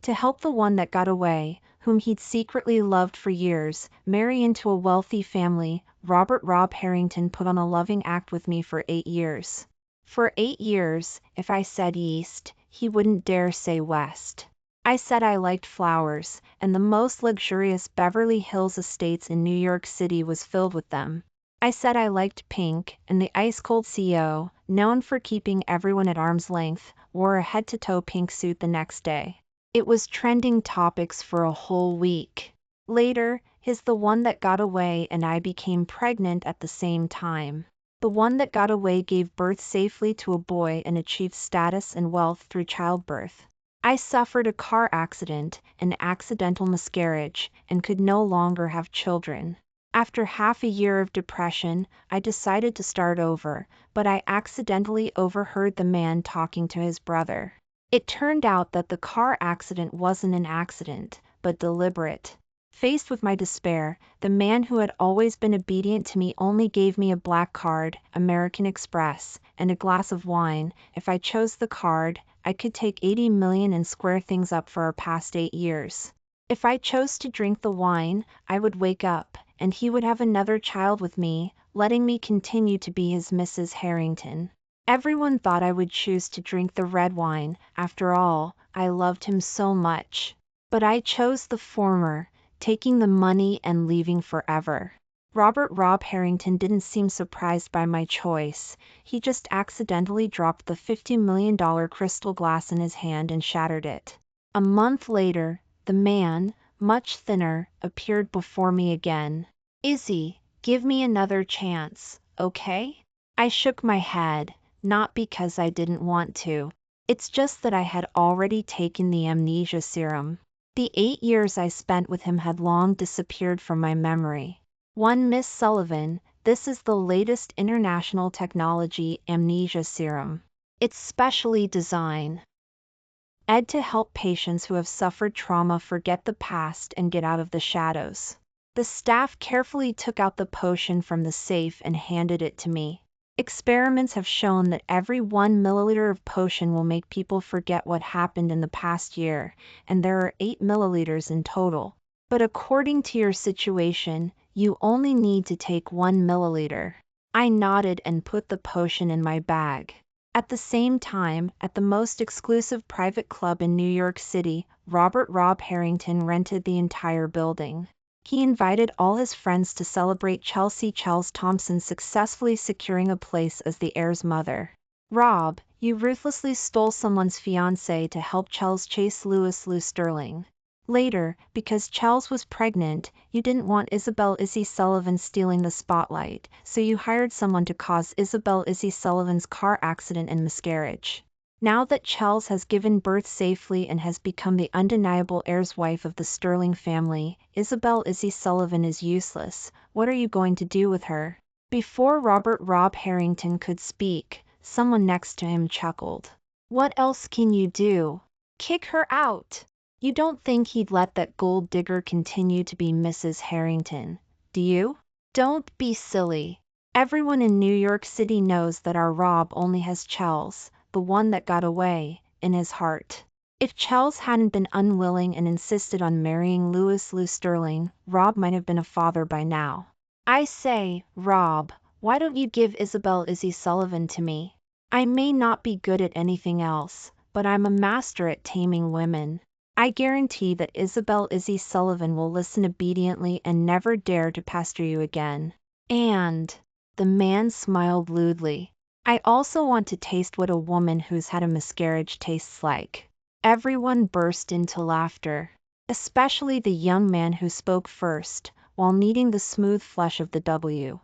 to help the one that got away, whom he'd secretly loved for years, marry into a wealthy family. Robert Rob Harrington put on a loving act with me for 8 years. For 8 years, if I said east, he wouldn't dare say west. I said I liked flowers, and the most luxurious Beverly Hills estates in New York City was filled with them. I said I liked pink, and the ice-cold CEO, known for keeping everyone at arm's length, wore a head-to-toe pink suit the next day. It was trending topics for a whole week. Later, his The One That Got Away and I became pregnant at the same time. The One That Got Away gave birth safely to a boy and achieved status and wealth through childbirth. I suffered a car accident, an accidental miscarriage, and could no longer have children. After half a year of depression, I decided to start over, but I accidentally overheard the man talking to his brother. It turned out that the car accident wasn't an accident, but deliberate. Faced with my despair, the man who had always been obedient to me only gave me a black card, American Express, and a glass of wine. If I chose the card, I could take 80 million and square things up for our past 8 years. If I chose to drink the wine, I would wake up, and he would have another child with me, letting me continue to be his Mrs. Harrington. Everyone thought I would choose to drink the red wine. After all, I loved him so much. But I chose the former, taking the money and leaving forever. Robert Rob Harrington didn't seem surprised by my choice. He just accidentally dropped the $50 million crystal glass in his hand and shattered it. A month later, the man, much thinner, appeared before me again. "Izzy, give me another chance, okay?" I shook my head, not because I didn't want to. It's just that I had already taken the amnesia serum. The 8 years I spent with him had long disappeared from my memory. One Miss Sullivan, this is the latest international technology amnesia serum. It's specially designed to help patients who have suffered trauma forget the past and get out of the shadows. The staff carefully took out the potion from the safe and handed it to me. Experiments have shown that every 1 milliliter of potion will make people forget what happened in the past year, and there are 8 milliliters in total. But according to your situation, you only need to take 1 milliliter. I nodded and put the potion in my bag. At the same time, at the most exclusive private club in New York City, Robert Rob Harrington rented the entire building. He invited all his friends to celebrate Chelsea Chels Thompson successfully securing a place as the heir's mother. "Rob, you ruthlessly stole someone's fiancé to help Chels chase Lou Sterling. Later, because Chels was pregnant, you didn't want Isabel Izzy Sullivan stealing the spotlight, so you hired someone to cause Isabel Izzy Sullivan's car accident and miscarriage. Now that Chels has given birth safely and has become the undeniable heir's wife of the Sterling family, Isabel Izzy Sullivan is useless. What are you going to do with her?" Before Robert Rob Harrington could speak, someone next to him chuckled. "What else can you do? Kick her out." You don't think he'd let that gold digger continue to be Mrs. Harrington, do you? Don't be silly. Everyone in New York City knows that our Rob only has Chels, the one that got away, in his heart. If Chels hadn't been unwilling and insisted on marrying Lou Sterling, Rob might have been a father by now. I say, Rob, why don't you give Isabel Izzy Sullivan to me? I may not be good at anything else, but I'm a master at taming women. I guarantee that Isabel Izzy Sullivan will listen obediently and never dare to pester you again. And the man smiled lewdly. I also want to taste what a woman who's had a miscarriage tastes like. Everyone burst into laughter, especially the young man who spoke first, while kneading the smooth flesh of the W.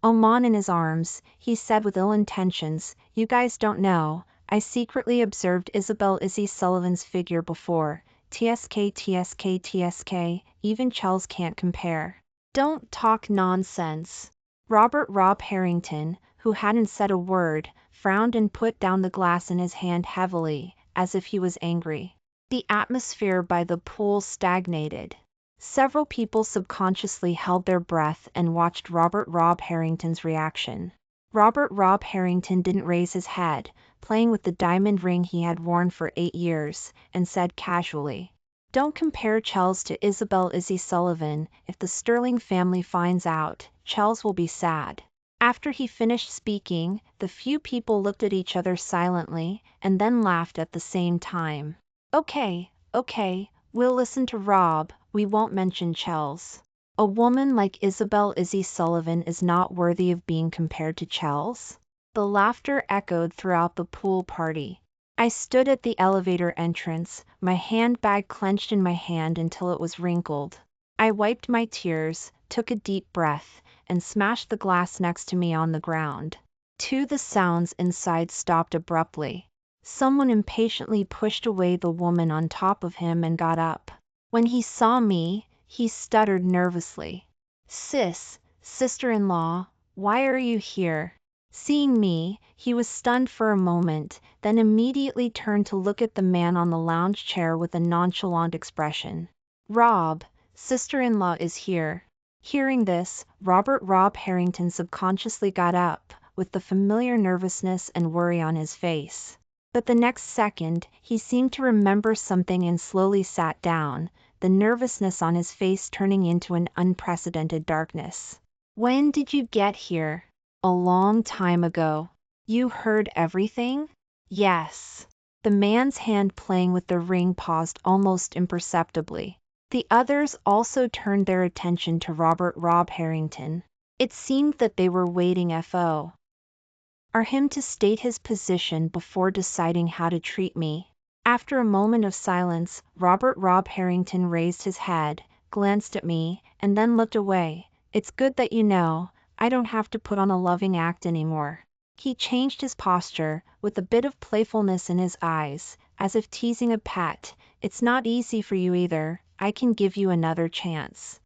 Oman in his arms, he said with ill intentions, "You guys don't know, I secretly observed Isabel Izzy Sullivan's figure before. TSK, TSK, TSK, even Chels can't compare." Don't talk nonsense. Robert Rob Harrington, who hadn't said a word, frowned and put down the glass in his hand heavily, as if he was angry. The atmosphere by the pool stagnated. Several people subconsciously held their breath and watched Robert Rob Harrington's reaction. Robert Rob Harrington didn't raise his head, playing with the diamond ring he had worn for 8 years, and said casually, "Don't compare Chels to Isabel Izzy Sullivan. If the Sterling family finds out, Chels will be sad." After he finished speaking, the few people looked at each other silently, and then laughed at the same time. Okay, we'll listen to Rob, we won't mention Chels. A woman like Isabel Izzy Sullivan is not worthy of being compared to Chels. The laughter echoed throughout the pool party. I stood at the elevator entrance, my handbag clenched in my hand until it was wrinkled. I wiped my tears, took a deep breath, and smashed the glass next to me on the ground. The sounds inside stopped abruptly. Someone impatiently pushed away the woman on top of him and got up. When he saw me, he stuttered nervously. Sister-in-law, why are you here?" Seeing me, he was stunned for a moment, then immediately turned to look at the man on the lounge chair with a nonchalant expression. "Rob, sister-in-law is here." Hearing this, Rob Harrington subconsciously got up, with the familiar nervousness and worry on his face. But the next second, he seemed to remember something and slowly sat down, the nervousness on his face turning into an unprecedented darkness. "When did you get here?" "A long time ago." "You heard everything?" "Yes." The man's hand playing with the ring paused almost imperceptibly. The others also turned their attention to Rob Harrington. It seemed that they were waiting for him to state his position before deciding how to treat me. After a moment of silence, Rob Harrington raised his head, glanced at me, and then looked away. "It's good that you know, I don't have to put on a loving act anymore." He changed his posture, with a bit of playfulness in his eyes, as if teasing a pet. "It's not easy for you either. I can give you another chance.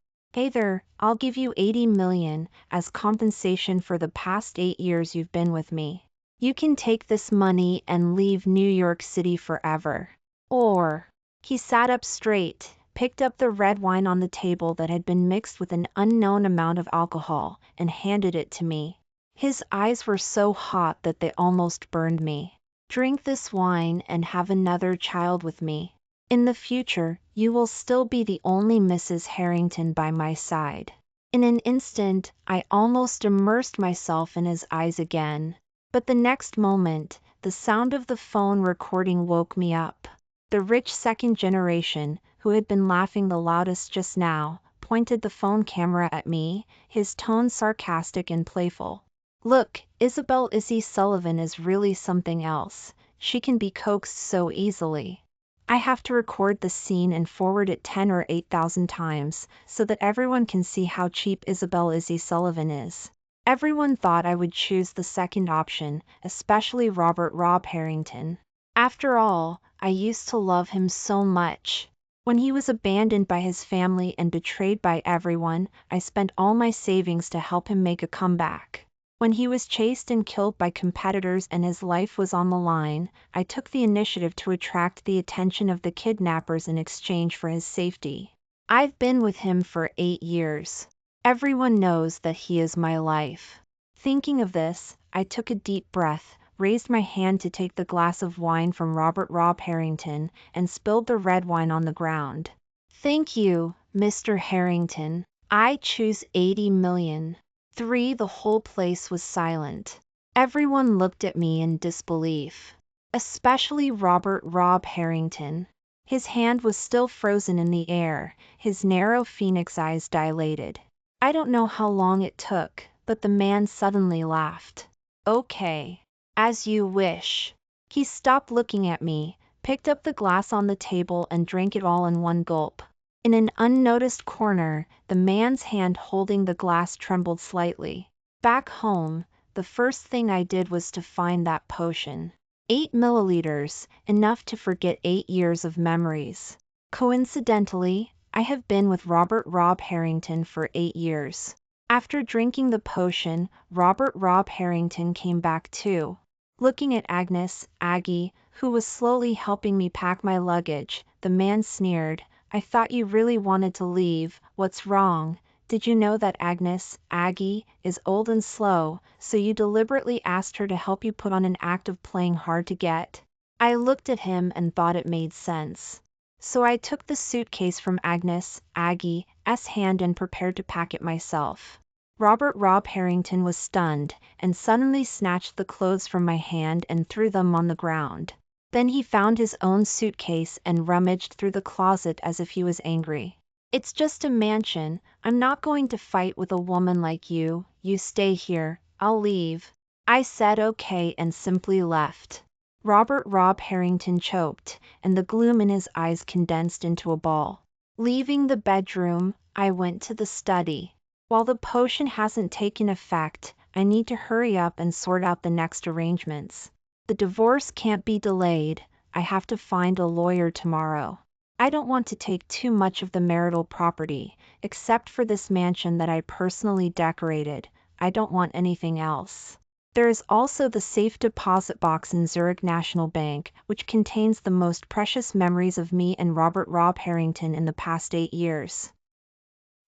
I'll give you 80 million as compensation for the past 8 years you've been with me. You can take this money and leave New York City forever. Or..." He sat up straight, picked up the red wine on the table that had been mixed with an unknown amount of alcohol, and handed it to me. His eyes were so hot that they almost burned me. "Drink this wine and have another child with me. In the future, you will still be the only Mrs. Harrington by my side." In an instant, I almost immersed myself in his eyes again. But the next moment, the sound of the phone recording woke me up. The rich second generation, who had been laughing the loudest just now, pointed the phone camera at me, his tone sarcastic and playful. "Look, Isabel Izzy Sullivan is really something else. She can be coaxed so easily. I have to record the scene and forward it 10 or 8,000 times, so that everyone can see how cheap Isabel Izzy Sullivan is." Everyone thought I would choose the second option, especially Rob Harrington. After all, I used to love him so much. When he was abandoned by his family and betrayed by everyone, I spent all my savings to help him make a comeback. When he was chased and killed by competitors and his life was on the line, I took the initiative to attract the attention of the kidnappers in exchange for his safety. I've been with him for 8 years. Everyone knows that he is my life. Thinking of this, I took a deep breath, raised my hand to take the glass of wine from Rob Harrington, and spilled the red wine on the ground. "Thank you, Mr. Harrington. I choose 80 million. The whole place was silent. Everyone looked at me in disbelief. Especially Rob Harrington. His hand was still frozen in the air, his narrow phoenix eyes dilated. I don't know how long it took, but the man suddenly laughed. "Okay. As you wish." He stopped looking at me, picked up the glass on the table and drank it all in one gulp. In an unnoticed corner, the man's hand holding the glass trembled slightly. Back home, the first thing I did was to find that potion. 8 milliliters, enough to forget 8 years of memories. Coincidentally, I have been with Rob Harrington for 8 years. After drinking the potion, Rob Harrington came back too. Looking at Aggie, who was slowly helping me pack my luggage, the man sneered, "I thought you really wanted to leave. What's wrong? Did you know that Agnes, Aggie, is old and slow, so you deliberately asked her to help you put on an act of playing hard to get? I looked at him and thought it made sense. So I took the suitcase from Agnes, Aggie's hand and prepared to pack it myself. Robert Rob Harrington was stunned, and suddenly snatched the clothes from my hand and threw them on the ground. Then he found his own suitcase and rummaged through the closet as if he was angry. It's just a mansion. I'm not going to fight with a woman like you. You stay here, I'll leave. I said okay and simply left. Robert Rob Harrington choked, and the gloom in his eyes condensed into a ball. Leaving the bedroom, I went to the study. While the potion hasn't taken effect, I need to hurry up and sort out the next arrangements. The divorce can't be delayed. I have to find a lawyer tomorrow. I don't want to take too much of the marital property, except for this mansion that I personally decorated. I don't want anything else. There is also the safe deposit box in Zurich National Bank, which contains the most precious memories of me and Robert Rob Harrington in the past 8 years.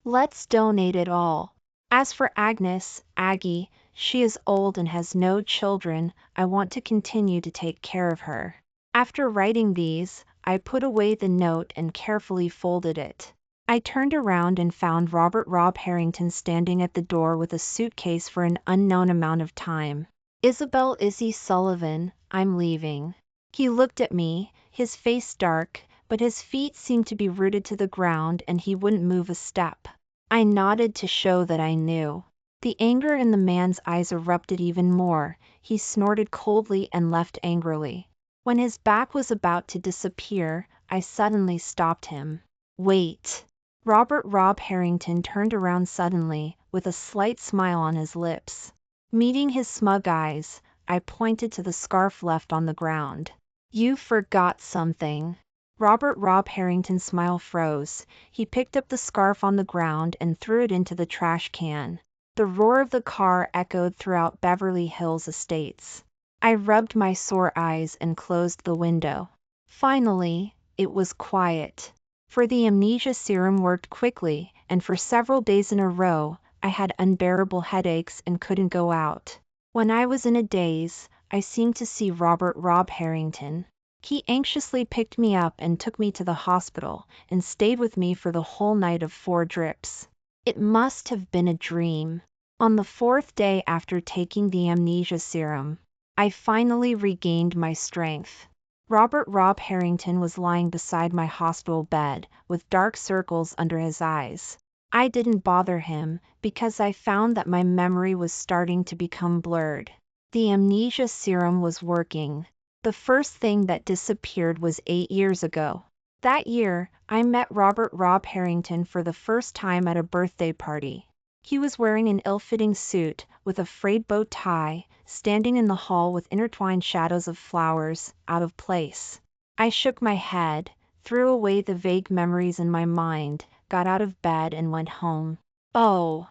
Let's donate it all. As for Agnes, Aggie, she is old and has no children. I want to continue to take care of her. After writing these, I put away the note and carefully folded it. I turned around and found Robert Rob Harrington standing at the door with a suitcase for an unknown amount of time. Isabel Izzy Sullivan, I'm leaving. He looked at me, his face dark, but his feet seemed to be rooted to the ground and he wouldn't move a step. I nodded to show that I knew. The anger in the man's eyes erupted even more. He snorted coldly and left angrily. When his back was about to disappear, I suddenly stopped him. Wait. Robert Rob Harrington turned around suddenly, with a slight smile on his lips. Meeting his smug eyes, I pointed to the scarf left on the ground. You forgot something. Robert Rob Harrington's smile froze. He picked up the scarf on the ground and threw it into the trash can. The roar of the car echoed throughout Beverly Hills Estates. I rubbed my sore eyes and closed the window. Finally, it was quiet. For the amnesia serum worked quickly, and for several days in a row, I had unbearable headaches and couldn't go out. When I was in a daze, I seemed to see Robert Rob Harrington. He anxiously picked me up and took me to the hospital, and stayed with me for the whole night of 4 drips. It must have been a dream. On the 4th day after taking the amnesia serum, I finally regained my strength. Robert Rob Harrington was lying beside my hospital bed, with dark circles under his eyes. I didn't bother him, because I found that my memory was starting to become blurred. The amnesia serum was working. The first thing that disappeared was 8 years ago. That year, I met Robert Rob Harrington for the first time at a birthday party. He was wearing an ill-fitting suit, with a frayed bow tie, standing in the hall with intertwined shadows of flowers, out of place. I shook my head, threw away the vague memories in my mind, got out of bed and went home. Oh!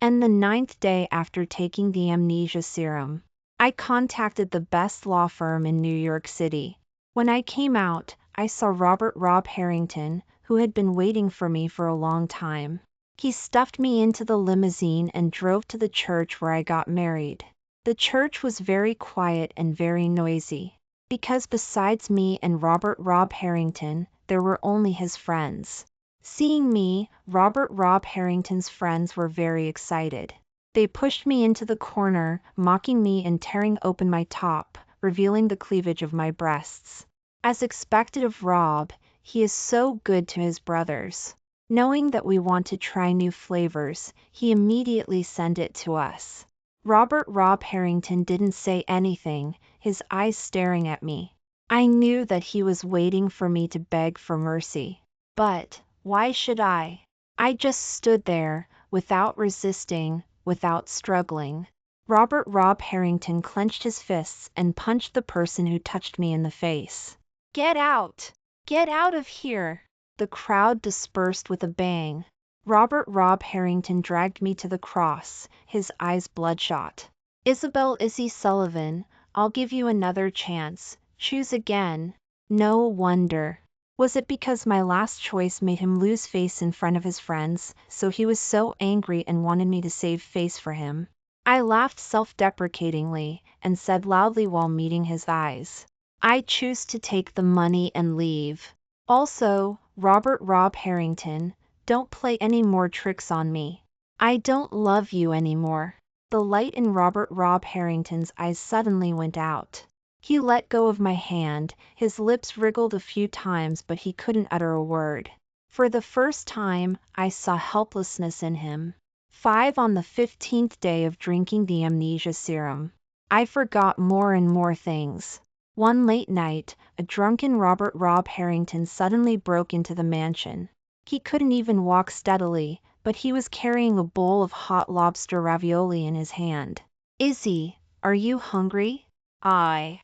And the 9th day after taking the amnesia serum, I contacted the best law firm in New York City. When I came out, I saw Robert Rob Harrington, who had been waiting for me for a long time. He stuffed me into the limousine and drove to the church where I got married. The church was very quiet and very noisy, because besides me and Robert Rob Harrington, there were only his friends. Seeing me, Robert Rob Harrington's friends were very excited. They pushed me into the corner, mocking me and tearing open my top, revealing the cleavage of my breasts. As expected of Rob, he is so good to his brothers. Knowing that we want to try new flavors, he immediately sent it to us. Robert Rob Harrington didn't say anything, his eyes staring at me. I knew that he was waiting for me to beg for mercy. But why should I? I just stood there, without resisting, without struggling. Robert Rob Harrington clenched his fists and punched the person who touched me in the face. Get out! Get out of here! The crowd dispersed with a bang. Robert Rob Harrington dragged me to the cross, his eyes bloodshot. Isabel Izzy Sullivan, I'll give you another chance. Choose again. No wonder. Was it because my last choice made him lose face in front of his friends, so he was so angry and wanted me to save face for him? I laughed self-deprecatingly and said loudly while meeting his eyes, "I choose to take the money and leave. Also, Robert Rob Harrington, don't play any more tricks on me. I don't love you anymore." The light in Robert Rob Harrington's eyes suddenly went out. He let go of my hand, his lips wriggled a few times but he couldn't utter a word. For the first time, I saw helplessness in him. 5 on the 15th day of drinking the amnesia serum. I forgot more and more things. One late night, a drunken Robert Rob Harrington suddenly broke into the mansion. He couldn't even walk steadily, but he was carrying a bowl of hot lobster ravioli in his hand. "Izzy, are you hungry? I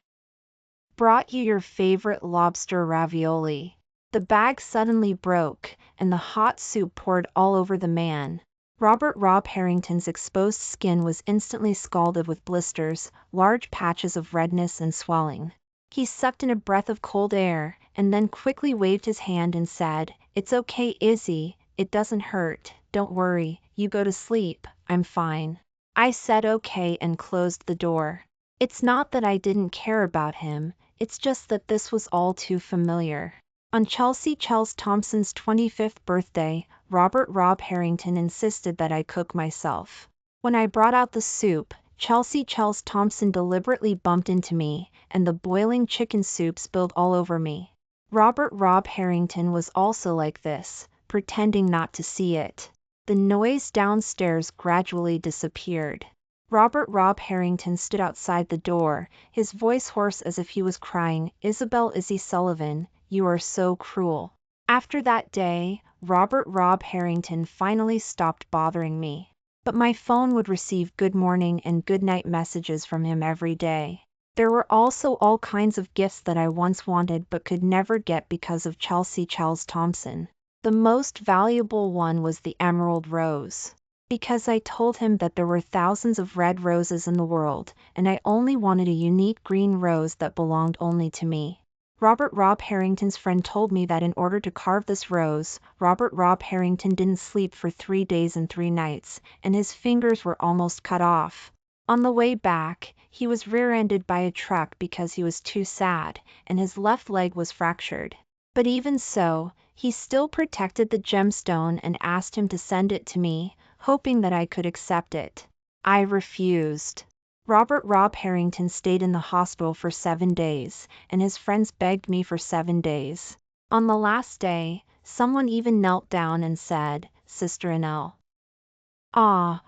brought you your favorite lobster ravioli." The bag suddenly broke, and the hot soup poured all over the man. Robert Rob Harrington's exposed skin was instantly scalded with blisters, large patches of redness and swelling. He sucked in a breath of cold air, and then quickly waved his hand and said, "It's okay, Izzy, it doesn't hurt, don't worry, you go to sleep, I'm fine." I said okay and closed the door. It's not that I didn't care about him, it's just that this was all too familiar. On Chelsea Chels Thompson's 25th birthday, Robert Rob Harrington insisted that I cook myself. When I brought out the soup, Chelsea Chels Thompson deliberately bumped into me, and the boiling chicken soup spilled all over me. Robert Rob Harrington was also like this, pretending not to see it. The noise downstairs gradually disappeared. Robert Rob Harrington stood outside the door, his voice hoarse as if he was crying, "Isabel Izzy Sullivan, you are so cruel." After that day, Robert Rob Harrington finally stopped bothering me. But my phone would receive good morning and good night messages from him every day. There were also all kinds of gifts that I once wanted but could never get because of Chelsea Chels Thompson. The most valuable one was the emerald rose. Because I told him that there were thousands of red roses in the world, and I only wanted a unique green rose that belonged only to me. Robert Rob Harrington's friend told me that in order to carve this rose, Robert Rob Harrington didn't sleep for 3 days and 3 nights, and his fingers were almost cut off. On the way back, he was rear-ended by a truck because he was too sad, and his left leg was fractured. But even so, he still protected the gemstone and asked him to send it to me, hoping that I could accept it. I refused. Robert Rob Harrington stayed in the hospital for 7 days, and his friends begged me for 7 days. On the last day, someone even knelt down and said, "Sister-in-law.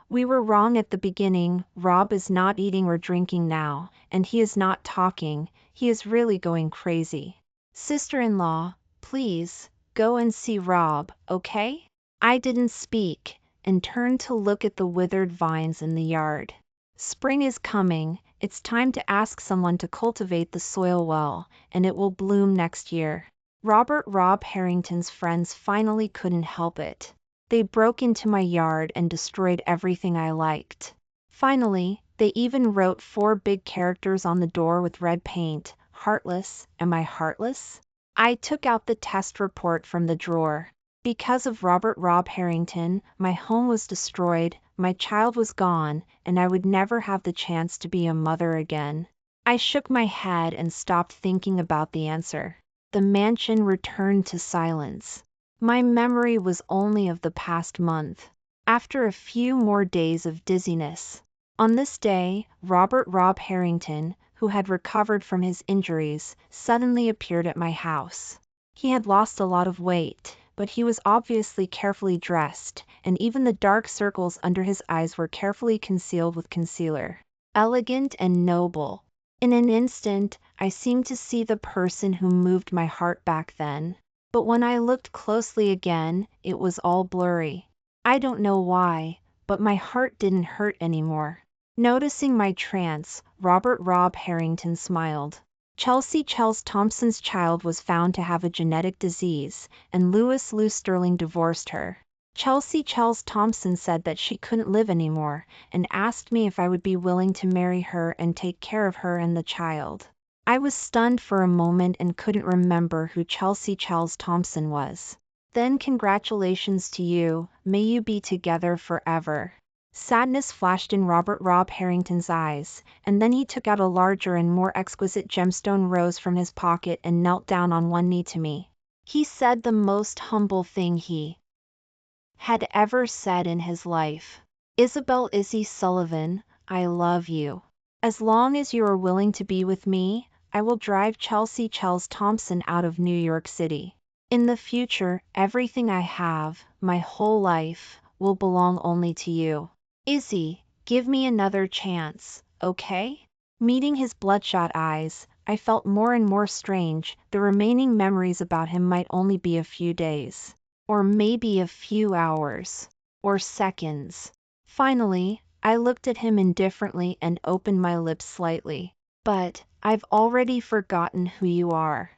We were wrong at the beginning. Rob is not eating or drinking now, and he is not talking, he is really going crazy. Sister-in-law, please, go and see Rob, okay?" I didn't speak, and turned to look at the withered vines in the yard. Spring is coming, it's time to ask someone to cultivate the soil well, and it will bloom next year. Robert Rob Harrington's friends finally couldn't help it. They broke into my yard and destroyed everything I liked. Finally, they even wrote 4 big characters on the door with red paint, "Heartless, am I heartless?" I took out the test report from the drawer. Because of Robert Rob Harrington, my home was destroyed, my child was gone, and I would never have the chance to be a mother again. I shook my head and stopped thinking about the answer. The mansion returned to silence. My memory was only of the past month. After a few more days of dizziness. On this day, Robert Rob Harrington, who had recovered from his injuries, suddenly appeared at my house. He had lost a lot of weight, but he was obviously carefully dressed, and even the dark circles under his eyes were carefully concealed with concealer. Elegant and noble. In an instant, I seemed to see the person who moved my heart back then. But when I looked closely again, it was all blurry. I don't know why, but my heart didn't hurt anymore. Noticing my trance, Robert Rob Harrington smiled. Chelsea Chels Thompson's child was found to have a genetic disease, and Louis Lou Sterling divorced her. Chelsea Chels Thompson said that she couldn't live anymore, and asked me if I would be willing to marry her and take care of her and the child. I was stunned for a moment and couldn't remember who Chelsea Charles Thompson was. Then congratulations to you, may you be together forever. Sadness flashed in Robert Rob Harrington's eyes, and then he took out a larger and more exquisite gemstone rose from his pocket and knelt down on one knee to me. He said the most humble thing he had ever said in his life. Isabel Izzy Sullivan, I love you. As long as you are willing to be with me, I will drive Chelsea Charles Thompson out of New York City. In the future, everything I have, my whole life, will belong only to you. Izzy, give me another chance, okay? Meeting his bloodshot eyes, I felt more and more strange. The remaining memories about him might only be a few days. Or maybe a few hours. Or seconds. Finally, I looked at him indifferently and opened my lips slightly. But, I've already forgotten who you are.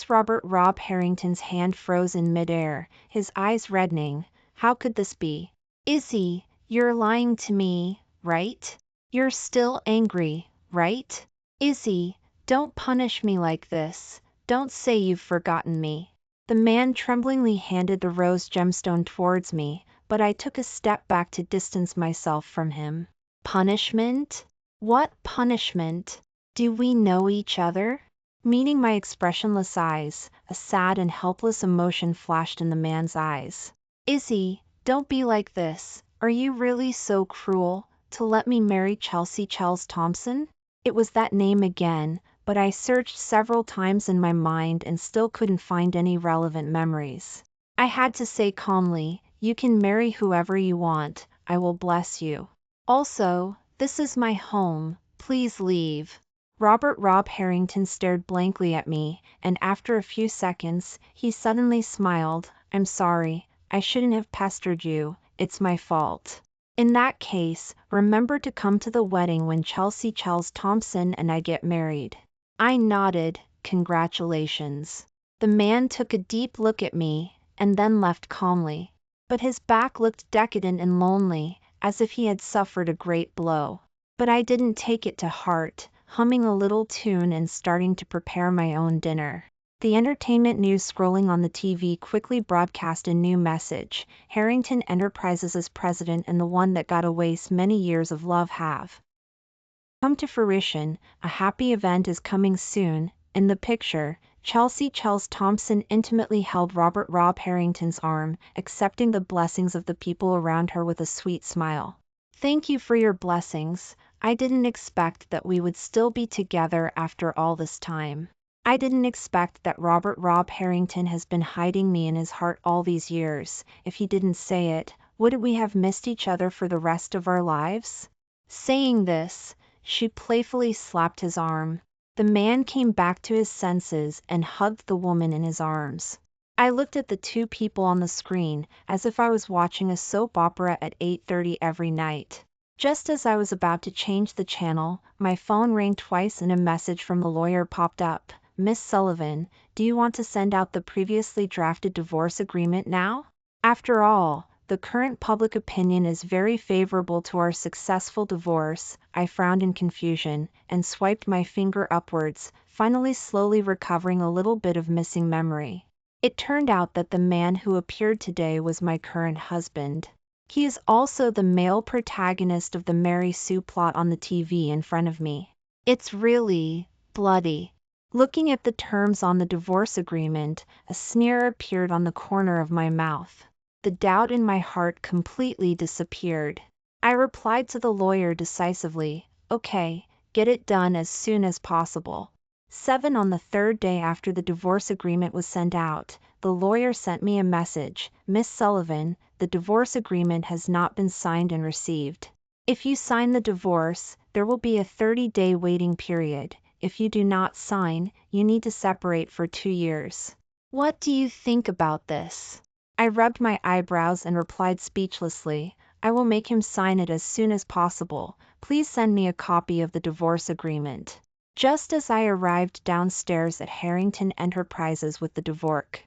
Robert Rob Harrington's hand froze in midair, his eyes reddening. How could this be? Izzy, you're lying to me, right? You're still angry, right? Izzy, don't punish me like this. Don't say you've forgotten me. The man tremblingly handed the rose gemstone towards me, but I took a step back to distance myself from him. Punishment? What punishment? Do we know each other? Meeting my expressionless eyes, a sad and helpless emotion flashed in the man's eyes. Izzy, don't be like this. Are you really so cruel, to let me marry Chelsea Charles Thompson? It was that name again, but I searched several times in my mind and still couldn't find any relevant memories. I had to say calmly, you can marry whoever you want, I will bless you. Also, this is my home, please leave. Robert Rob Harrington stared blankly at me, and after a few seconds, he suddenly smiled. I'm sorry, I shouldn't have pestered you, it's my fault. In that case, remember to come to the wedding when Chelsea Charles Thompson and I get married. I nodded, congratulations. The man took a deep look at me, and then left calmly. But his back looked decadent and lonely, as if he had suffered a great blow. But I didn't take it to heart, humming a little tune and starting to prepare my own dinner. The entertainment news scrolling on the TV quickly broadcast a new message. Harrington Enterprises' president and the one that got away many years of love have come to fruition. A happy event is coming soon. In the picture, Chelsea Charles Thompson intimately held Robert Rob Harrington's arm, accepting the blessings of the people around her with a sweet smile. Thank you for your blessings. I didn't expect that we would still be together after all this time. I didn't expect that Robert Rob Harrington has been hiding me in his heart all these years. If he didn't say it, wouldn't we have missed each other for the rest of our lives? Saying this, she playfully slapped his arm. The man came back to his senses and hugged the woman in his arms. I looked at the two people on the screen, as if I was watching a soap opera at 8:30 every night. Just as I was about to change the channel, my phone rang twice and a message from the lawyer popped up. Miss Sullivan, do you want to send out the previously drafted divorce agreement now? After all, the current public opinion is very favorable to our successful divorce. I frowned in confusion and swiped my finger upwards, finally slowly recovering a little bit of missing memory. It turned out that the man who appeared today was my current husband. He is also the male protagonist of the Mary Sue plot on the TV in front of me. It's really bloody. Looking at the terms on the divorce agreement, a sneer appeared on the corner of my mouth. The doubt in my heart completely disappeared. I replied to the lawyer decisively, okay, get it done as soon as possible. 7 On the third day after the divorce agreement was sent out, the lawyer sent me a message. Miss Sullivan, the divorce agreement has not been signed and received. If you sign the divorce, there will be a 30-day waiting period. If you do not sign, you need to separate for 2 years. What do you think about this? I rubbed my eyebrows and replied speechlessly, I will make him sign it as soon as possible. Please send me a copy of the divorce agreement. Just as I arrived downstairs at Harrington Enterprises with the divorce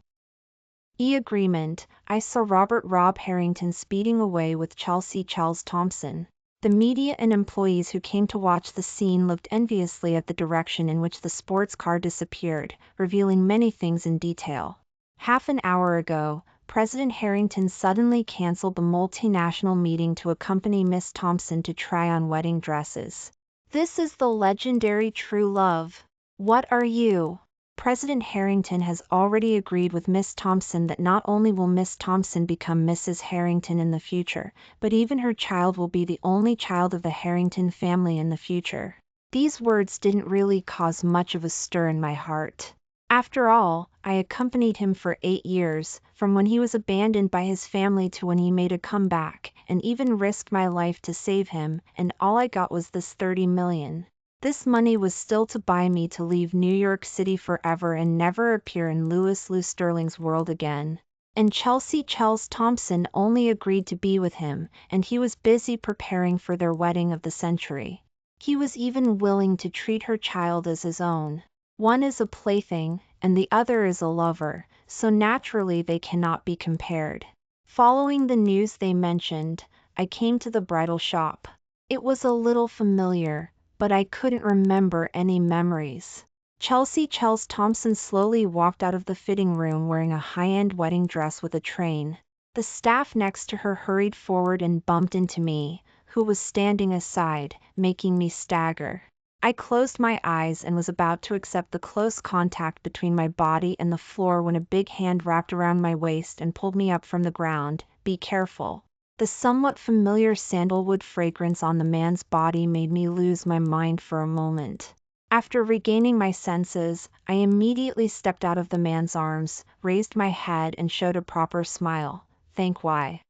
agreement, I saw Robert Rob Harrington speeding away with Chelsea Charles Thompson. The media and employees who came to watch the scene looked enviously at the direction in which the sports car disappeared, revealing many things in detail. Half an hour ago, President Harrington suddenly canceled the multinational meeting to accompany Miss Thompson to try on wedding dresses. This is the legendary true love. What are you? President Harrington has already agreed with Miss Thompson that not only will Miss Thompson become Mrs. Harrington in the future, but even her child will be the only child of the Harrington family in the future. These words didn't really cause much of a stir in my heart. After all, I accompanied him for 8 years, from when he was abandoned by his family to when he made a comeback, and even risked my life to save him, and all I got was this $30 million. This money was still to buy me to leave New York City forever and never appear in Louis Lou Sterling's world again. And Chelsea Thompson only agreed to be with him, and he was busy preparing for their wedding of the century. He was even willing to treat her child as his own. One is a plaything, and the other is a lover, so naturally they cannot be compared. Following the news they mentioned, I came to the bridal shop. It was a little familiar, but I couldn't remember any memories. Chelsea Thompson slowly walked out of the fitting room wearing a high-end wedding dress with a train. The staff next to her hurried forward and bumped into me, who was standing aside, making me stagger. I closed my eyes and was about to accept the close contact between my body and the floor when a big hand wrapped around my waist and pulled me up from the ground. Be careful. The somewhat familiar sandalwood fragrance on the man's body made me lose my mind for a moment. After regaining my senses, I immediately stepped out of the man's arms, raised my head and showed a proper smile. Thank why.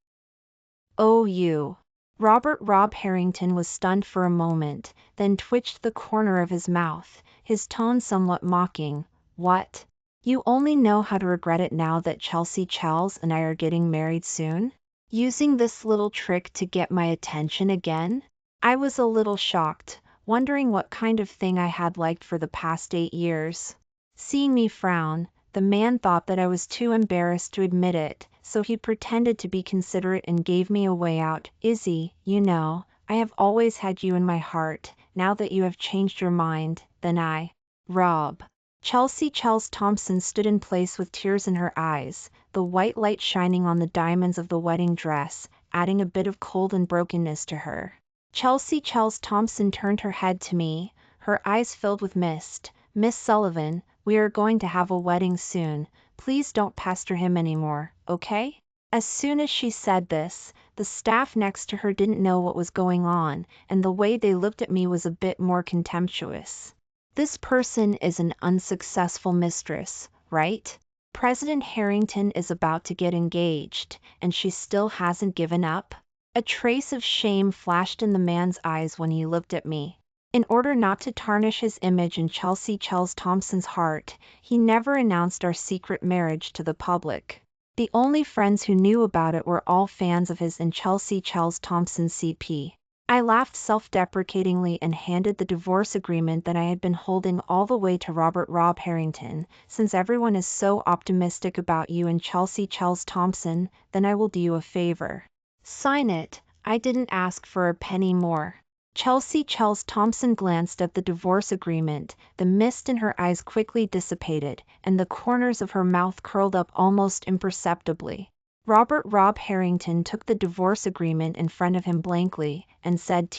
Oh, you. Rob Harrington was stunned for a moment, then twitched the corner of his mouth, his tone somewhat mocking. What? You only know how to regret it now that Chelsea and I are getting married soon? Using this little trick to get my attention again? I was a little shocked, wondering what kind of thing I had liked for the past 8 years. Seeing me frown, the man thought that I was too embarrassed to admit it, so he pretended to be considerate and gave me a way out. Izzy, you know, I have always had you in my heart. Now that you have changed your mind, then Rob. Chelsea Thompson stood in place with tears in her eyes, the white light shining on the diamonds of the wedding dress, adding a bit of cold and brokenness to her. Chelsea Thompson turned her head to me, her eyes filled with mist. Miss Sullivan, we are going to have a wedding soon. Please don't pester him anymore, okay? As soon as she said this, the staff next to her didn't know what was going on, and the way they looked at me was a bit more contemptuous. This person is an unsuccessful mistress, right? President Harrington is about to get engaged, and she still hasn't given up? A trace of shame flashed in the man's eyes when he looked at me. In order not to tarnish his image in Chelsea Thompson's heart, he never announced our secret marriage to the public. The only friends who knew about it were all fans of his and Chelsea Thompson CP. I laughed self-deprecatingly and handed the divorce agreement that I had been holding all the way to Rob Harrington. Since everyone is so optimistic about you and Chelsea Thompson, then I will do you a favor. Sign it. I didn't ask for a penny more. Chelsea Thompson glanced at the divorce agreement, the mist in her eyes quickly dissipated, and the corners of her mouth curled up almost imperceptibly. Rob Harrington took the divorce agreement in front of him blankly, and said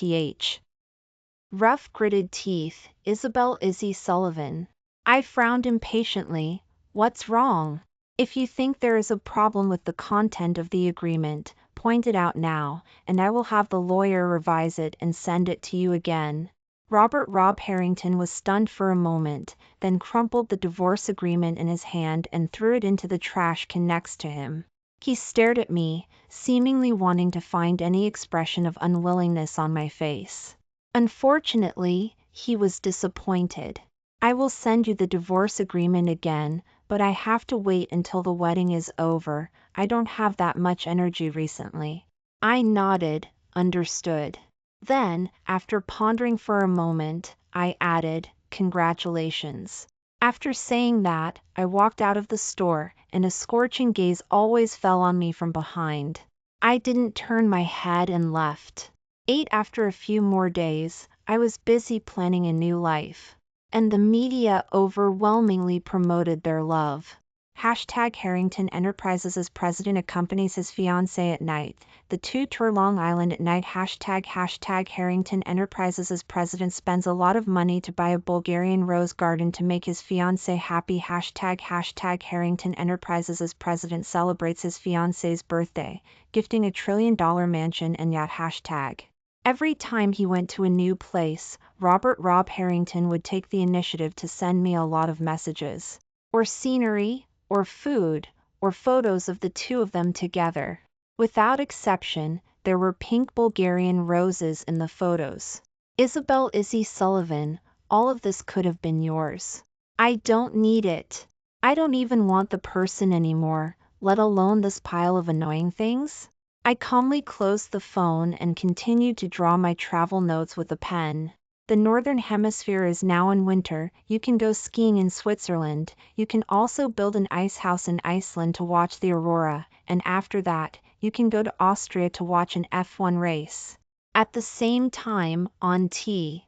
rough gritted teeth, Isabel Izzy Sullivan. I frowned impatiently. What's wrong? If you think there is a problem with the content of the agreement, point it out now, and I will have the lawyer revise it and send it to you again. Rob Harrington was stunned for a moment, then crumpled the divorce agreement in his hand and threw it into the trash can next to him. He stared at me, seemingly wanting to find any expression of unwillingness on my face. Unfortunately, he was disappointed. I will send you the divorce agreement again, but I have to wait until the wedding is over. I don't have that much energy recently. I nodded, understood. Then, after pondering for a moment, I added, congratulations. After saying that, I walked out of the store, and a scorching gaze always fell on me from behind. I didn't turn my head and left. 8 After a few more days, I was busy planning a new life. And the media overwhelmingly promoted their love. Harrington Enterprises' president accompanies his fiancée at night. The two tour Long Island at night. Harrington Enterprises' president spends a lot of money to buy a Bulgarian rose garden to make his fiancée happy. Harrington Enterprises' president celebrates his fiancée's birthday, gifting $1 trillion mansion and yacht. Every time he went to a new place, Rob Harrington would take the initiative to send me a lot of messages, or scenery, or food, or photos of the two of them together. Without exception, there were pink Bulgarian roses in the photos. Isabel Izzy Sullivan, all of this could have been yours. I don't need it. I don't even want the person anymore, let alone this pile of annoying things. I calmly closed the phone and continued to draw my travel notes with a pen. The Northern Hemisphere is now in winter. You can go skiing in Switzerland. You can also build an ice house in Iceland to watch the aurora, and after that, you can go to Austria to watch an F1 race. At the same time, on He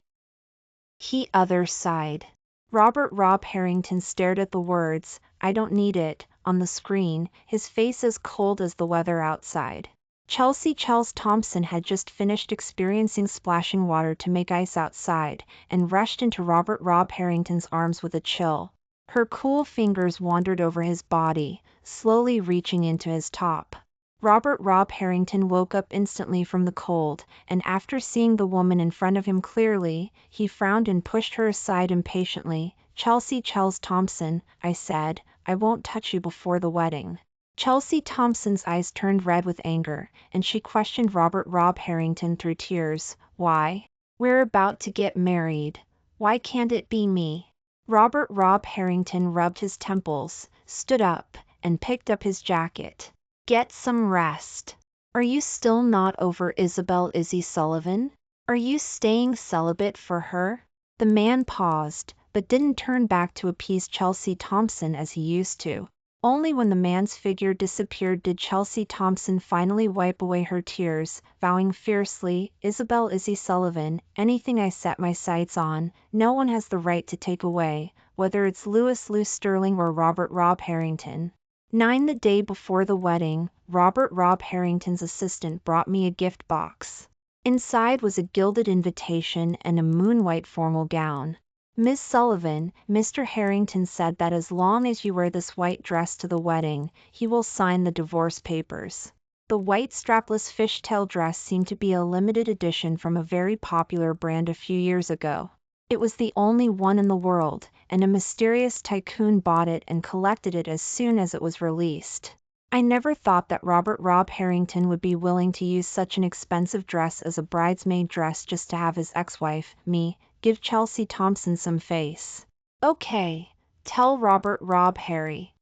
other side. Rob Harrington stared at the words, "I don't need it," on the screen, his face as cold as the weather outside. Charles Thompson had just finished experiencing splashing water to make ice outside, and rushed into Rob Harrington's arms with a chill. Her cool fingers wandered over his body, slowly reaching into his top. Rob Harrington woke up instantly from the cold, and after seeing the woman in front of him clearly, he frowned and pushed her aside impatiently. Charles Thompson, I said, I won't touch you before the wedding. Chelsea Thompson's eyes turned red with anger, and she questioned Rob Harrington through tears. Why? We're about to get married. Why can't it be me? Rob Harrington rubbed his temples, stood up, and picked up his jacket. Get some rest. Are you still not over Isabel Izzy Sullivan? Are you staying celibate for her? The man paused, but didn't turn back to appease Chelsea Thompson as he used to. Only when the man's figure disappeared did Chelsea Thompson finally wipe away her tears, vowing fiercely, Isabel Izzy Sullivan, anything I set my sights on, no one has the right to take away, whether it's Lou Sterling or Rob Harrington. 9 The day before the wedding, Rob Harrington's assistant brought me a gift box. Inside was a gilded invitation and a moon-white formal gown. Miss Sullivan, Mr. Harrington said that as long as you wear this white dress to the wedding, he will sign the divorce papers. The white strapless fishtail dress seemed to be a limited edition from a very popular brand a few years ago. It was the only one in the world, and a mysterious tycoon bought it and collected it as soon as it was released. I never thought that Rob Harrington would be willing to use such an expensive dress as a bridesmaid dress just to have his ex-wife, me, give Chelsea Thompson some face. Okay, tell Rob Harry.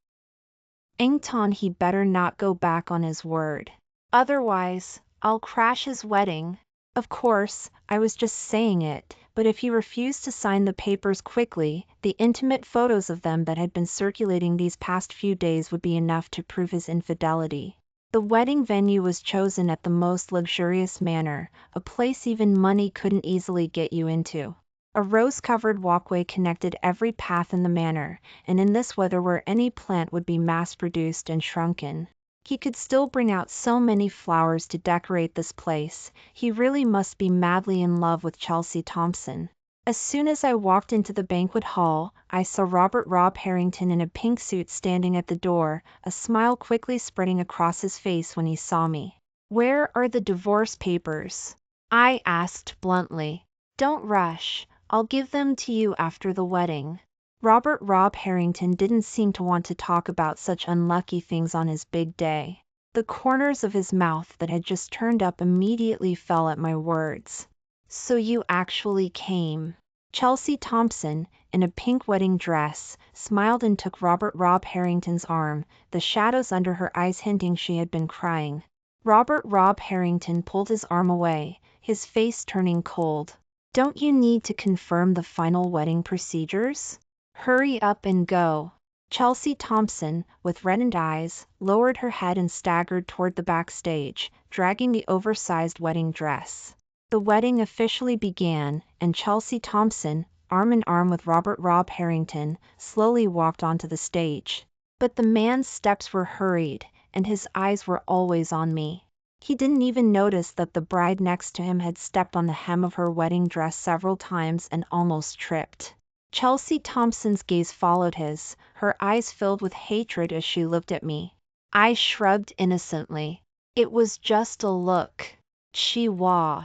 Angton he better not go back on his word. Otherwise, I'll crash his wedding. Of course, I was just saying it, but if he refused to sign the papers quickly, the intimate photos of them that had been circulating these past few days would be enough to prove his infidelity. The wedding venue was chosen at the most luxurious manor, a place even money couldn't easily get you into. A rose-covered walkway connected every path in the manor, and in this weather where any plant would be mass-produced and shrunken. He could still bring out so many flowers to decorate this place. He really must be madly in love with Chelsea Thompson. As soon as I walked into the banquet hall, I saw Rob Harrington in a pink suit standing at the door, a smile quickly spreading across his face when he saw me. Where are the divorce papers? I asked bluntly. Don't rush, I'll give them to you after the wedding. Rob Harrington didn't seem to want to talk about such unlucky things on his big day. The corners of his mouth that had just turned up immediately fell at my words. So you actually came. Chelsea Thompson, in a pink wedding dress, smiled and took Rob Harrington's arm, the shadows under her eyes hinting she had been crying. Rob Harrington pulled his arm away, his face turning cold. Don't you need to confirm the final wedding procedures? Hurry up and go. Chelsea Thompson, with reddened eyes, lowered her head and staggered toward the backstage, dragging the oversized wedding dress. The wedding officially began, and Chelsea Thompson, arm in arm with Robert Rob Harrington, slowly walked onto the stage. But the man's steps were hurried, and his eyes were always on me. He didn't even notice that the bride next to him had stepped on the hem of her wedding dress several times and almost tripped. Chelsea Thompson's gaze followed his, her eyes filled with hatred as she looked at me. I shrugged innocently. It was just a look. She was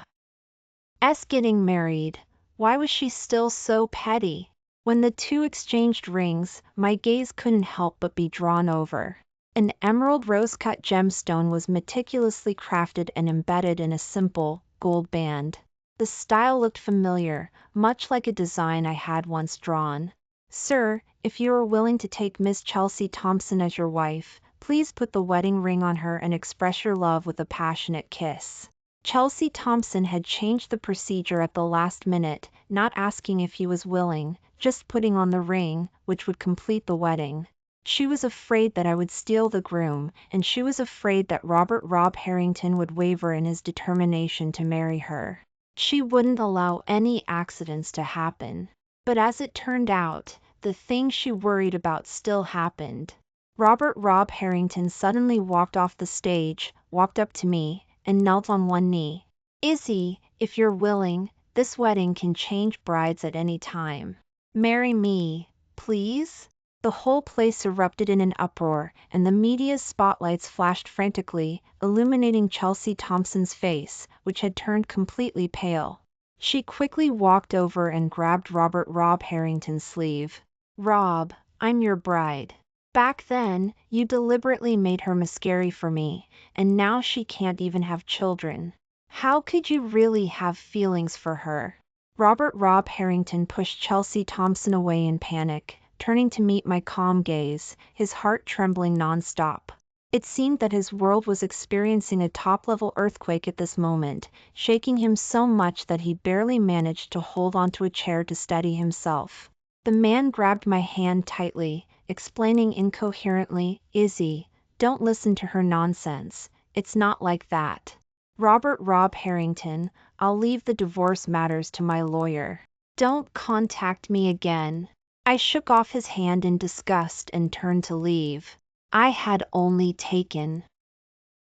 getting married. Why was she still so petty? When the two exchanged rings, my gaze couldn't help but be drawn over. An emerald rose-cut gemstone was meticulously crafted and embedded in a simple, gold band. The style looked familiar, much like a design I had once drawn. Sir, if you are willing to take Miss Chelsea Thompson as your wife, please put the wedding ring on her and express your love with a passionate kiss. Chelsea Thompson had changed the procedure at the last minute, not asking if he was willing, just putting on the ring, which would complete the wedding. She was afraid that I would steal the groom, and she was afraid that Robert Rob Harrington would waver in his determination to marry her. She wouldn't allow any accidents to happen. But as it turned out, the thing she worried about still happened. Robert Rob Harrington suddenly walked off the stage, walked up to me, and knelt on one knee. Izzy, if you're willing, this wedding can change brides at any time. Marry me, please? The whole place erupted in an uproar, and the media's spotlights flashed frantically, illuminating Chelsea Thompson's face, which had turned completely pale. She quickly walked over and grabbed Robert Rob Harrington's sleeve. Rob, I'm your bride. Back then, you deliberately made her miscarry for me, and now she can't even have children. How could you really have feelings for her? Robert Rob Harrington pushed Chelsea Thompson away in panic, turning to meet my calm gaze, his heart trembling non-stop. It seemed that his world was experiencing a top-level earthquake at this moment, shaking him so much that he barely managed to hold onto a chair to steady himself. The man grabbed my hand tightly, explaining incoherently, Izzy, don't listen to her nonsense. It's not like that. Robert Rob Harrington, I'll leave the divorce matters to my lawyer. Don't contact me again. I shook off his hand in disgust and turned to leave. I had only taken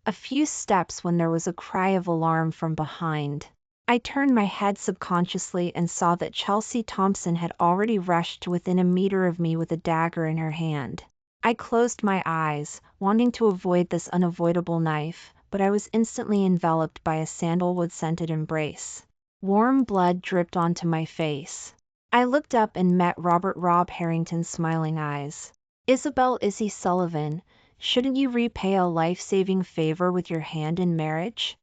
a few steps when there was a cry of alarm from behind. I turned my head subconsciously and saw that Chelsea Thompson had already rushed to within a meter of me with a dagger in her hand. I closed my eyes, wanting to avoid this unavoidable knife, but I was instantly enveloped by a sandalwood-scented embrace. Warm blood dripped onto my face. I looked up and met Robert Rob Harrington's smiling eyes. Isabel Izzy Sullivan, shouldn't you repay a life-saving favor with your hand in marriage?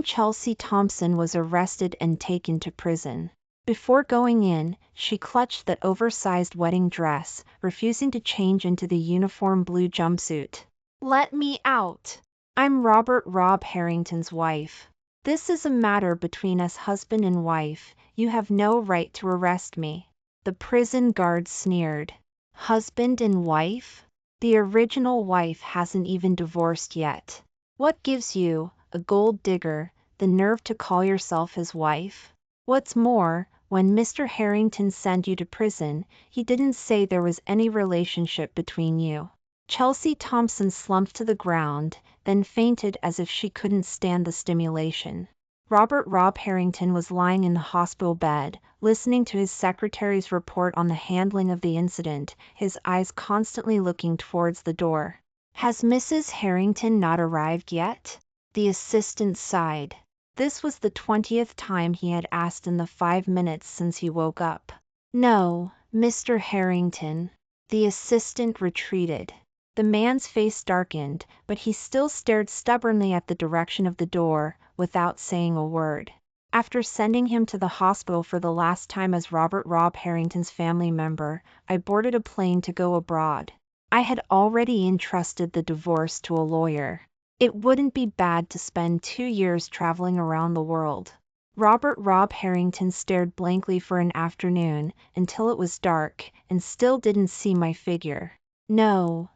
Chelsea Thompson was arrested and taken to prison. Before going in, she clutched that oversized wedding dress, refusing to change into the uniform blue jumpsuit. Let me out! I'm Robert Rob Harrington's wife. This is a matter between us husband and wife. You have no right to arrest me. The prison guard sneered. Husband and wife? The original wife hasn't even divorced yet. What gives you, a gold digger, the nerve to call yourself his wife? What's more, when Mr. Harrington sent you to prison, he didn't say there was any relationship between you. Chelsea Thompson slumped to the ground, then fainted as if she couldn't stand the stimulation. Robert Rob Harrington was lying in the hospital bed, listening to his secretary's report on the handling of the incident, his eyes constantly looking towards the door. Has Mrs. Harrington not arrived yet? The assistant sighed. This was the 20th time he had asked in the 5 minutes since he woke up. No, Mr. Harrington. The assistant retreated. The man's face darkened, but he still stared stubbornly at the direction of the door, without saying a word. After sending him to the hospital for the last time as Robert Rob Harrington's family member, I boarded a plane to go abroad. I had already entrusted the divorce to a lawyer. It wouldn't be bad to spend 2 years traveling around the world. Robert Rob Harrington stared blankly for an afternoon, until it was dark, and still didn't see my figure. No,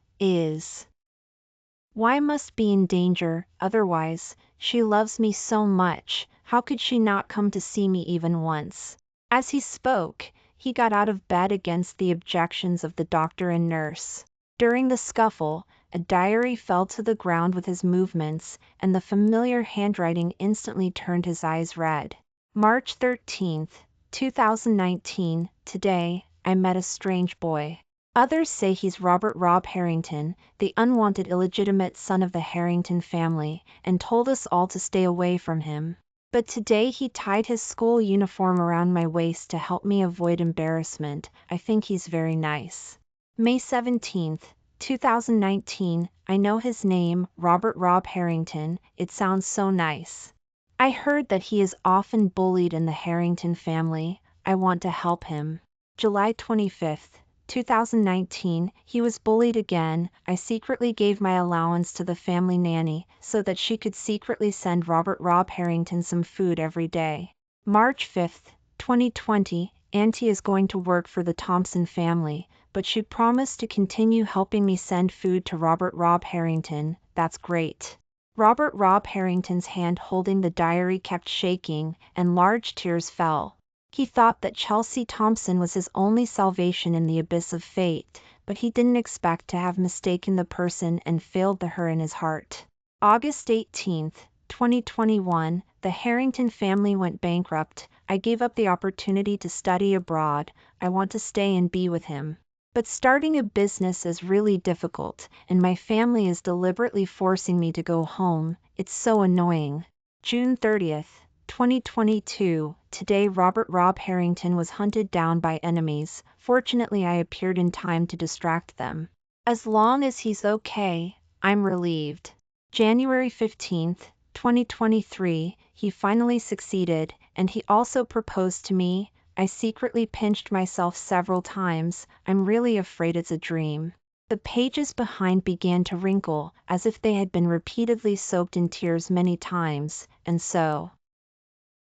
why must be in danger, otherwise, She loves me so much, how could she not come to see me even once? As he spoke, he got out of bed against the objections of the doctor and nurse. During the scuffle, a diary fell to the ground with his movements, and the familiar handwriting instantly turned his eyes red. March 13th, 2019. Today, I met a strange boy. Others say he's Robert Rob Harrington, the unwanted illegitimate son of the Harrington family, and told us all to stay away from him. But today he tied his school uniform around my waist to help me avoid embarrassment. I think he's very nice. May 17th, 2019. I know his name, Robert Rob Harrington. It sounds so nice. I heard that he is often bullied in the Harrington family. I want to help him. July 25th, 2019. He was bullied again. I secretly gave my allowance to the family nanny so that she could secretly send Robert Rob Harrington some food every day. March 5th, 2020. Auntie is going to work for the Thompson family, but she promised to continue helping me send food to Robert Rob Harrington. That's great. Robert Rob Harrington's hand holding the diary kept shaking, and large tears fell. He thought that Chelsea Thompson was his only salvation in the abyss of fate, but he didn't expect to have mistaken the person and failed her in his heart. August 18th, 2021. The Harrington family went bankrupt. I gave up the opportunity to study abroad. I want to stay and be with him. But starting a business is really difficult, and my family is deliberately forcing me to go home. It's so annoying. June 30th, 2022. Today Robert Rob Harrington was hunted down by enemies. Fortunately, I appeared in time to distract them. As long as he's okay, I'm relieved. January 15th, 2023. He finally succeeded, and he also proposed to me. I secretly pinched myself several times. I'm really afraid it's a dream. The pages behind began to wrinkle, as if they had been repeatedly soaked in tears many times, and so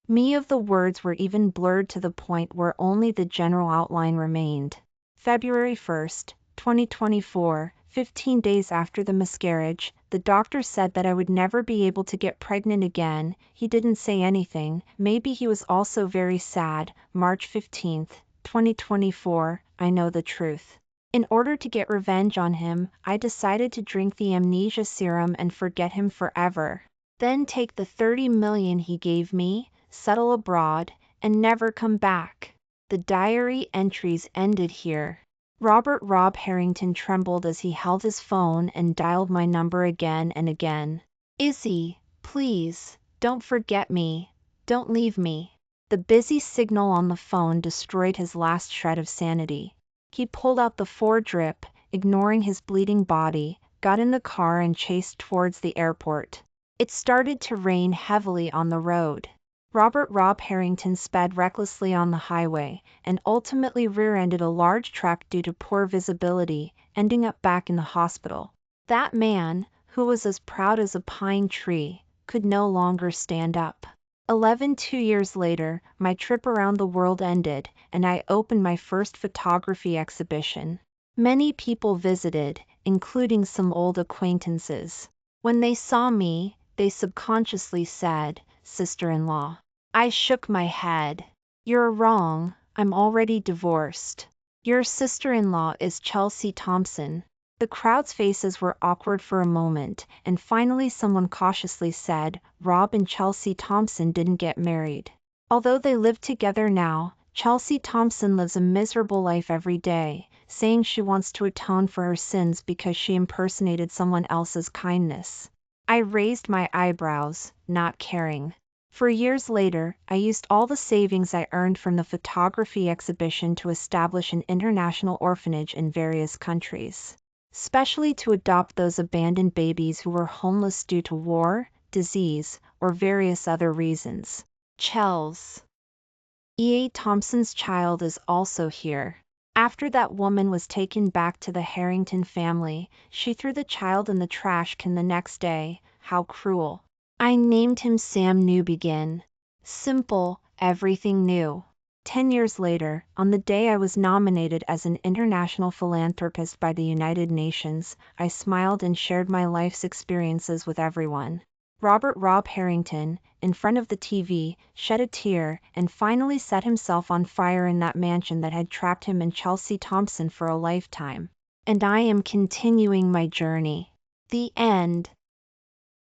many of the words were even blurred to the point where only the general outline remained. February 1st, 2024, 15 days after the miscarriage, the doctor said that I would never be able to get pregnant again. He didn't say anything. Maybe he was also very sad. March 15th, 2024, I know the truth. In order to get revenge on him, I decided to drink the amnesia serum and forget him forever. Then take the 30 million he gave me, settle abroad, and never come back. The diary entries ended here. Robert Rob Harrington trembled as he held his phone and dialed my number again and again. Izzy, please, don't forget me. Don't leave me. The busy signal on the phone destroyed his last shred of sanity. He pulled out the 4-drip, ignoring his bleeding body, got in the car and chased towards the airport. It started to rain heavily on the road. Robert Rob Harrington sped recklessly on the highway, and ultimately rear-ended a large truck due to poor visibility, ending up back in the hospital. That man, who was as proud as a pine tree, could no longer stand up. 2 years later, my trip around the world ended, and I opened my first photography exhibition. Many people visited, including some old acquaintances. When they saw me, they subconsciously said, "Sister-in-law." I shook my head. "You're wrong, I'm already divorced. Your sister-in-law is Chelsea Thompson." The crowd's faces were awkward for a moment, and finally someone cautiously said, "Rob and Chelsea Thompson didn't get married." Although they live together now, Chelsea Thompson lives a miserable life every day, saying she wants to atone for her sins because she impersonated someone else's kindness. I raised my eyebrows, not caring. For years later, I used all the savings I earned from the photography exhibition to establish an international orphanage in various countries, especially to adopt those abandoned babies who were homeless due to war, disease, or various other reasons. Chels. E.A. Thompson's child is also here. After that woman was taken back to the Harrington family, she threw the child in the trash can the next day. How cruel. I named him Sam Newbegin. Simple, everything new. 10 years later, on the day I was nominated as an international philanthropist by the United Nations, I smiled and shared my life's experiences with everyone. Robert Rob Harrington, in front of the TV, shed a tear and finally set himself on fire in that mansion that had trapped him and Chelsea Thompson for a lifetime. And I am continuing my journey. The end.